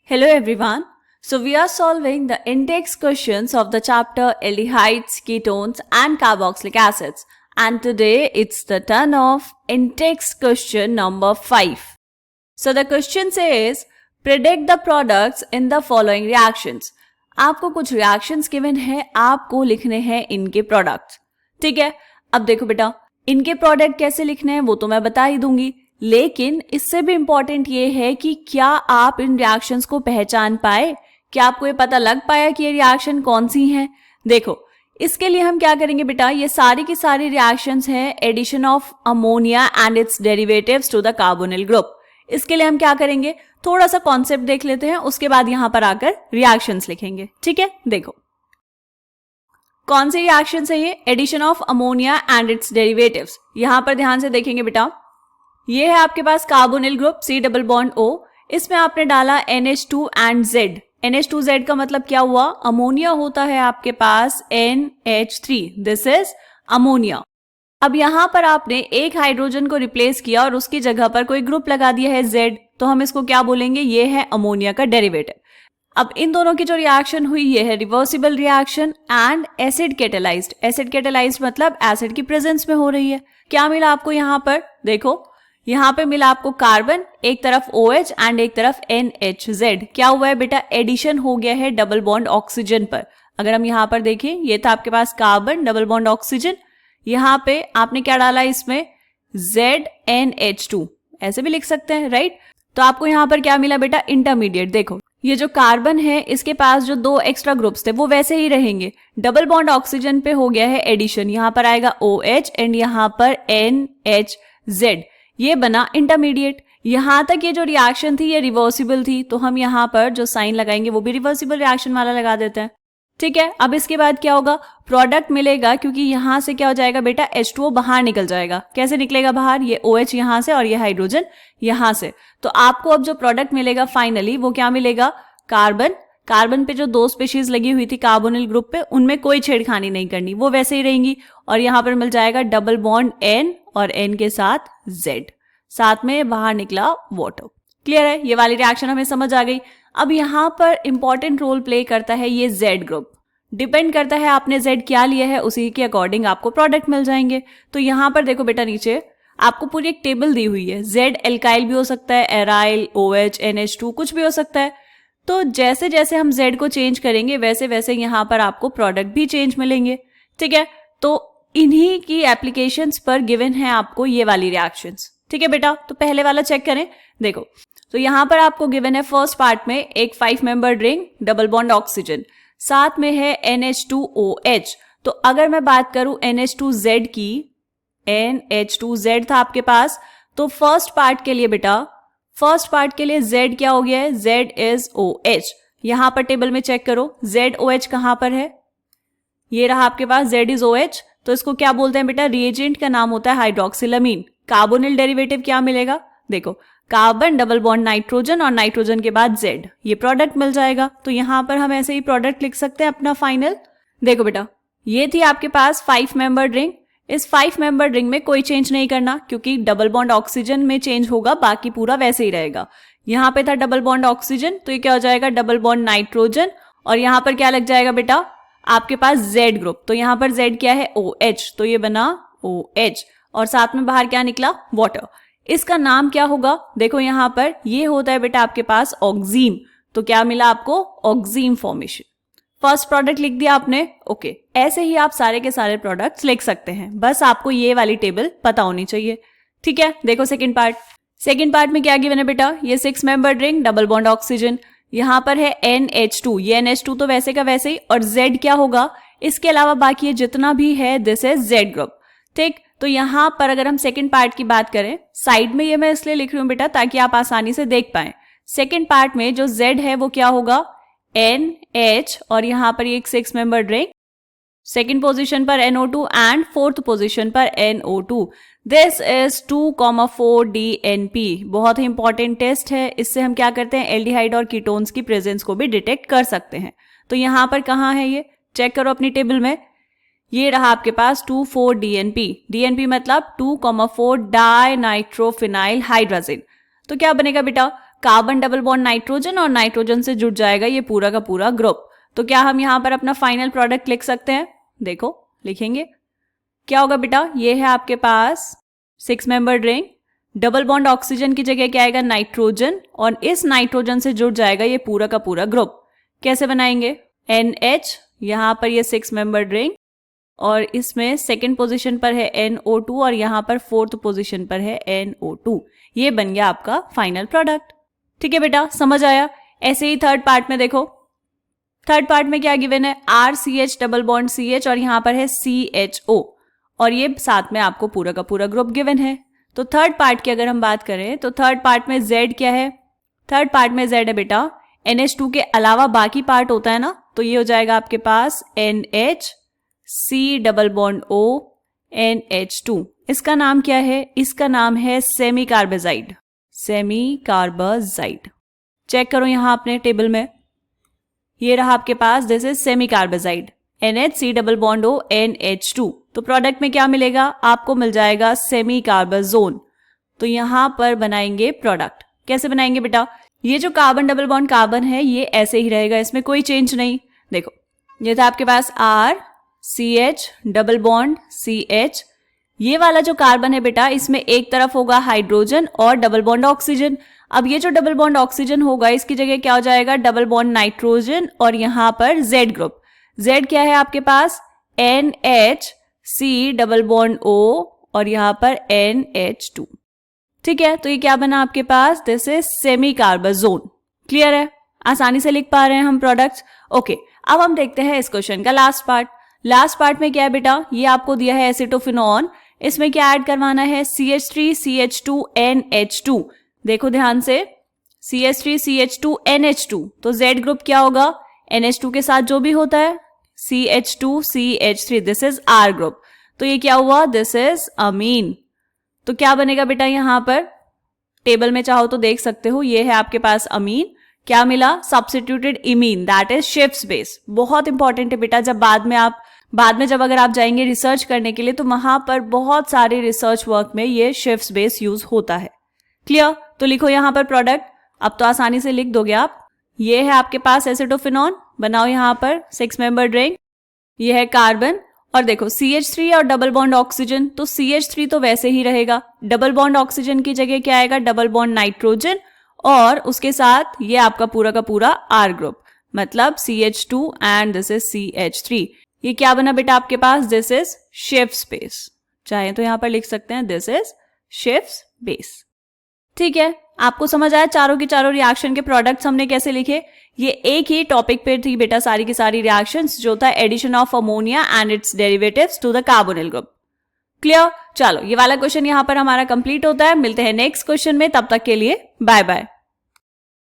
Hello everyone. So we are solving the index questions of the chapter aldehydes, ketones and carboxylic acids. And today it's the turn of index question number 5. So the question says predict the products in the following reactions. आपको कुछ reactions given है, आपको लिखने हैं इनके products. ठीक है, अब देखो बेटा इनके प्रोडक्ट कैसे लिखने हैं वो तो मैं बता ही दूंगी, लेकिन इससे भी इंपॉर्टेंट ये है कि क्या आप इन रिएक्शंस को पहचान पाए, क्या आपको ये पता लग पाया कि ये रिएक्शन कौन सी हैं। देखो इसके लिए हम क्या करेंगे बेटा, ये सारी की सारी रिएक्शंस हैं addition of ammonia and its derivatives to the carbonyl group. इसके लिए हम क्या करेंगे, थोड़ा सा कॉन्सेप्ट देख लेते हैं, उसके बाद यहां पर आकर रिएक्शंस लिखेंगे। ठीक है, देखो कौन सी रिएक्शन है ये, addition of ammonia and its derivatives. यहां पर ध्यान से देखेंगे बेटा, ये है आपके पास carbonyl group C double bond O, इसमें आपने डाला NH2 एंड Z। NH2Z का मतलब क्या हुआ, अमोनिया होता है आपके पास NH3, दिस इज अमोनिया। अब यहां पर आपने एक हाइड्रोजन को रिप्लेस किया और उसकी जगह पर कोई ग्रुप लगा दिया है Z, तो हम इसको क्या बोलेंगे, ये है अमोनिया का डेरिवेटिव। अब इन दोनों की जो रिएक्शन हुई ये है reversible reaction and acid catalysed. Acid catalysed मतलब एसिड की प्रेजेंस में हो रही है। क्या मिला आपको यहाँ पर, देखो यहाँ पे मिला आपको कार्बन, एक तरफ OH एंड एक तरफ NHZ। क्या हुआ है बेटा, एडिशन हो गया है डबल बॉन्ड ऑक्सीजन पर। अगर हम यहाँ पर देखें, ये था आपके पास कार्बन डबल बॉन्ड ऑक्सीजन, यहाँ पे आपने क्या डाला इसमें ZNH2, ऐसे भी लिख सकते हैं राइट। तो आपको यहाँ पर क्या मिला बेटा, इंटरमीडिएट। देखो ये जो कार्बन है इसके पास जो दो एक्स्ट्रा ग्रुप्स थे वो वैसे ही रहेंगे, डबल बॉन्ड ऑक्सीजन पे हो गया है एडिशन, यहाँ पर आएगा OH एंड यहाँ पर NHZ, ये बना इंटरमीडिएट। यहां तक ये जो रिएक्शन थी ये रिवर्सिबल थी, तो हम यहाँ पर जो साइन लगाएंगे वो भी रिवर्सिबल रिएक्शन वाला लगा देते हैं। ठीक है, अब इसके बाद क्या होगा, प्रोडक्ट मिलेगा, क्योंकि यहां से क्या हो जाएगा बेटा, H2O बाहर निकल जाएगा। कैसे निकलेगा बाहर, ये OH यहां से और ये हाइड्रोजन यहां से। तो आपको अब जो प्रोडक्ट मिलेगा फाइनली वो क्या मिलेगा, कार्बन। कार्बन पे जो दो स्पीशीज लगी हुई थी कार्बोनिल ग्रुप पे, उनमें कोई छेड़खानी नहीं करनी, वो वैसे ही रहेंगी। और यहां पर मिल जाएगा डबल बॉन्ड N और N के साथ Z, साथ में बाहर निकला वाटर। क्लियर है, ये वाली रिएक्शन हमें समझ आ गई। अब यहाँ पर इंपॉर्टेंट रोल प्ले करता है ये Z ग्रुप, डिपेंड करता है आपने Z क्या लिया है उसी के अकॉर्डिंग आपको प्रोडक्ट मिल जाएंगे। तो यहाँ पर देखो बेटा नीचे आपको पूरी एक टेबल दी हुई है, Z एल्काइल भी हो सकता है, एराइल, OH, NH2 कुछ भी हो सकता है। तो जैसे जैसे हम Z को चेंज करेंगे वैसे वैसे यहाँ पर आपको प्रोडक्ट भी चेंज मिलेंगे। ठीक है, तो इन्हीं की एप्लीकेशंस पर गिवन है आपको ये वाली रिएक्शंस। ठीक है बेटा, तो पहले वाला चेक करें। देखो तो यहाँ पर आपको गिवन है फर्स्ट पार्ट में एक 5 membered ring double bond oxygen, साथ में है NH2OH। तो अगर मैं बात करूं NH2Z की, NH2Z था आपके पास, तो फर्स्ट पार्ट के लिए बेटा, फर्स्ट पार्ट के लिए Z क्या हो गया है, Z इज OH। यहां पर टेबल में चेक करो ZOH कहां पर है, ये रहा आपके पास Z इज OH। तो इसको क्या बोलते हैं बेटा, रिएजेंट का नाम होता है हाइड्रोक्सिलामीन। कार्बोनिल डेरिवेटिव क्या मिलेगा, देखो कार्बन डबल बॉन्ड नाइट्रोजन और नाइट्रोजन के बाद Z, ये प्रोडक्ट मिल जाएगा। तो यहां पर हम ऐसे ही प्रोडक्ट लिख सकते हैं अपना फाइनल। देखो बेटा ये थी आपके पास 5 मेंबर्ड रिंग, इस 5 मेंबर्ड रिंग में कोई चेंज नहीं करना, क्योंकि डबल बॉन्ड ऑक्सीजन में चेंज होगा, बाकी पूरा वैसे ही रहेगा। यहाँ पे था डबल बॉन्ड ऑक्सीजन, तो ये क्या हो जाएगा, डबल बॉन्ड नाइट्रोजन, और यहाँ पर क्या लग जाएगा बेटा आपके पास Z ग्रुप। तो यहाँ पर Z क्या है, OH, तो ये बना OH, और साथ में बाहर क्या निकला, वाटर। इसका नाम क्या होगा, देखो यहाँ पर ये होता है बेटा आपके पास ऑक्सीम। तो क्या मिला आपको, ऑक्सीम फॉर्मेशन। फर्स्ट प्रोडक्ट लिख दिया आपने, ओके। ऐसे ही आप सारे के सारे प्रोडक्ट्स लिख सकते हैं, बस आपको ये वाली टेबल पता होनी चाहिए। ठीक है, देखो सेकंड पार्ट। सेकंड पार्ट में क्या गिवन है बेटा, ये 6 membered ring double bond oxygen, यहाँ पर है NH2, ये NH2 तो वैसे का वैसे ही, और Z क्या होगा, इसके अलावा बाकी ये जितना भी है दिस इज Z ग्रुप। ठीक, तो यहाँ पर अगर हम सेकंड पार्ट की बात करें, साइड में ये मैं इसलिए लिख रही हूँ बेटा ताकि आप आसानी से देख पाएं। सेकंड पार्ट में जो Z है वो क्या होगा, NH, और यहाँ पर ये एक 6 मेंबर्ड रिंग, सेकंड पोजीशन पर NO2 एंड फोर्थ पोजीशन पर NO2। This is 2,4-DNP। बहुत ही इंपॉर्टेंट टेस्ट है, इससे हम क्या करते हैं, एल्डिहाइड और कीटोन्स की प्रेजेंस को भी डिटेक्ट कर सकते हैं। तो यहाँ पर कहाँ है ये, चेक करो अपनी टेबल में, ये रहा आपके पास 2,4-DNP। DNP मतलब 2,4 डाइनाइट्रोफिनाइल हाइड्राजिन। तो क्या बनेगा बेटा, कार्बन डबल बॉन्ड नाइट्रोजन और नाइट्रोजन से जुड़ जाएगा ये पूरा का पूरा ग्रुप। तो क्या हम यहाँ पर अपना फाइनल प्रोडक्ट लिख सकते हैं? देखो लिखेंगे, क्या होगा बेटा, ये है आपके पास 6 membered ring, double bond oxygen की जगह क्या आएगा, नाइट्रोजन, और इस नाइट्रोजन से जुड़ जाएगा ये पूरा का पूरा ग्रुप। कैसे बनाएंगे, NH, यहाँ पर ये 6 मेंबर्ड रिंग और इसमें सेकंड पोजीशन पर है NO2 और यहाँ पर फोर्थ पोजीशन पर है NO2। ये बन गया आपका फाइनल प्रोडक्ट। ठीक है बेटा, समझ आया? ऐसे ही थर्ड पार्ट में देखो, थर्ड पार्ट में क्या गिवन है, RCH डबल बॉन्ड CH और यहाँ पर है CHO और ये साथ में आपको पूरा का पूरा ग्रुप गिवन है। तो थर्ड पार्ट की अगर हम बात करें तो थर्ड पार्ट में Z क्या है, थर्ड पार्ट में Z है बेटा NH2 के अलावा बाकी पार्ट होता है ना, तो ये हो जाएगा आपके पास NH C double bond O NH2। इसका नाम क्या है, इसका नाम है semicarbazide, semicarbazide. Check करो यहाँ अपने टेबल में, ये रहा आपके पास, this is semicarbazide NHC double bond O NH2। तो प्रोडक्ट में क्या मिलेगा, आपको मिल जाएगा सेमी कार्बाजोन। तो यहां पर बनाएंगे प्रोडक्ट। कैसे बनाएंगे बेटा, ये जो कार्बन डबल बॉन्ड कार्बन है ये ऐसे ही रहेगा, इसमें कोई चेंज नहीं। देखो ये था आपके पास RCH डबल बॉन्ड CH, ये वाला जो कार्बन है बेटा इसमें एक तरफ होगा हाइड्रोजन और डबल बॉन्ड ऑक्सीजन। अब ये जो डबल बॉन्ड ऑक्सीजन होगा इसकी जगह क्या हो जाएगा, डबल बॉन्ड नाइट्रोजन और यहां पर Z ग्रुप। Z क्या है आपके पास, NHC डबल बॉन्ड O और यहां पर NH2। ठीक है, तो ये क्या बना आपके पास, दिस इज सेमी कार्बाजोन। क्लियर है, आसानी से लिख पा रहे हैं हम प्रोडक्ट्स। ओके, अब हम देखते हैं इस क्वेश्चन का लास्ट पार्ट। लास्ट पार्ट में क्या है बेटा, ये आपको दिया है एसिटोफिनॉन, इसमें क्या ऐड करवाना है, CH3 CH2 NH2। देखो ध्यान से, CH3 CH2 NH2, तो Z ग्रुप क्या होगा, NH2 के साथ जो भी होता है CH2 CH3, this is R group. तो ये क्या हुआ, दिस इज अमीन। तो क्या बनेगा बेटा, यहां पर टेबल में चाहो तो देख सकते हो, ये है आपके पास अमीन। क्या मिला, substituted imine, that is Schiff's base. बहुत इंपॉर्टेंट है बेटा, जब बाद में जब अगर आप जाएंगे रिसर्च करने के लिए तो वहां पर बहुत सारे रिसर्च वर्क में ये शिफ्स बेस यूज होता है। क्लियर, तो लिखो यहां पर प्रोडक्ट, अब तो आसानी से लिख दोगे आप। ये है आपके पास एसिटोफिनॉन, बनाओ यहां पर 6 मेंबर्ड रिंग, ये है कार्बन और देखो CH3 और डबल बॉन्ड ऑक्सीजन, तो CH3 तो वैसे ही रहेगा, डबल बॉन्ड ऑक्सीजन की जगह क्या आएगा, डबल बॉन्ड नाइट्रोजन और उसके साथ ये आपका पूरा का पूरा R ग्रुप, मतलब CH2 and this is CH3। ये क्या बना बेटा आपके पास, दिस इज शिफ्स बेस, चाहे तो यहां पर लिख सकते हैं दिस इज शिफ्स बेस। ठीक है, आपको समझ आया चारों के चारों रिएक्शन के प्रोडक्ट्स हमने कैसे लिखे। ये एक ही टॉपिक पे थी बेटा सारी की सारी रिएक्शंस, जो था addition of ammonia and its derivatives to the carbonyl group. Clear, चलो ये वाला क्वेश्चन यहाँ पर हमारा कंप्लीट होता है। मिलते हैं नेक्स्ट क्वेश्चन में, तब तक के लिए बाय बाय।